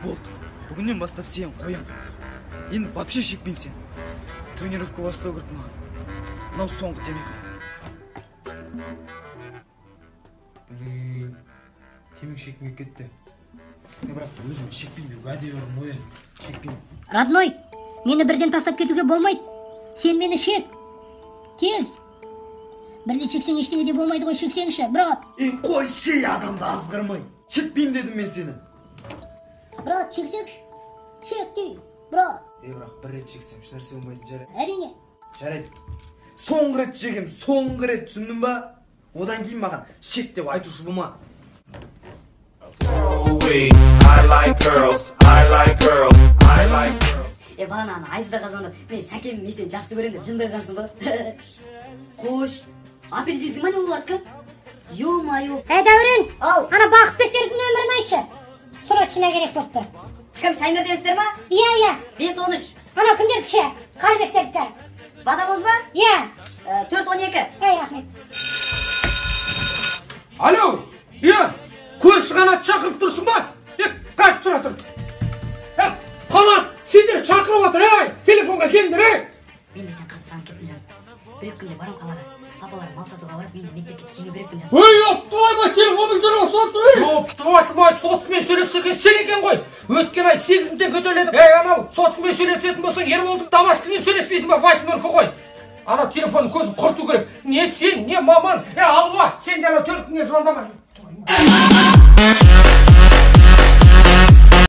болды. Бүгіннен бастап сен қоям. Енді вообще шекпеймін сен. Тренировка бастау керек маған. Мынау соңғы темекі. Блин, темекі шекмей кетті. Бірақ өзім шекпеймін, уәде бердім ғой. Шекпеймін. Родной, мені бірден тастап кетуге болмайды. Сен мені шек. Тез. Бірден шексең ештеңе де болмайды ғой, шексеңші, брат. Қой шей адамды азғырмай. Шекпеймін дедім мен сені. Брат, шексеңші. Шек дейін, брат. Бірақ бір рет шексем, ешнәрсе болмайды, жарайды. Әрине. Жарайды. Соңғы рет шегем, соңғы рет, түсіндің ба? Одан кейін маған шек деп айтушы болма. I like girls. Бағана айзда қазанып, мен сәкем мен сені жақсы көрем деп жындағансың ғой. Қош, апельсин внимание олардікі? Ё-майо. Дәурен, Ау. ана Бақытбектердің нөмірін айтшы. Срочно керек болып тұр. Кім, Шаймерденовтер ма? Иә. 5-13. Ана кімдердікі? Қалбектердікі. Водовоз ба? Иә. 4-12. Рахмет. Алло, көрші қанат шақырып тұрсың ба? Қашып тұра тұр. Қанат, сендер шақырып отыр, телефонға келіңдер, Мен де сен қатысаң кеттім жаным. Бір күнде барам қалаға. Папалар мал сатуға барып, мен де мектепке киіну керекпін жаным. Оптывай, телефонның жүрі сотты, Оптывай, соткымен сөйлесерге сен екен ғой. Өткен ай 8-ден көтеріледі. Анау, соткымен сөйлесетін болсаң, Ерболдың Дамаскімен сөйлеспейсің ба, 8-мөркі ғой. Ана телефонның көзін құрту керек. Не сен, не маман, алға, сен де ана төлкіңе звондама.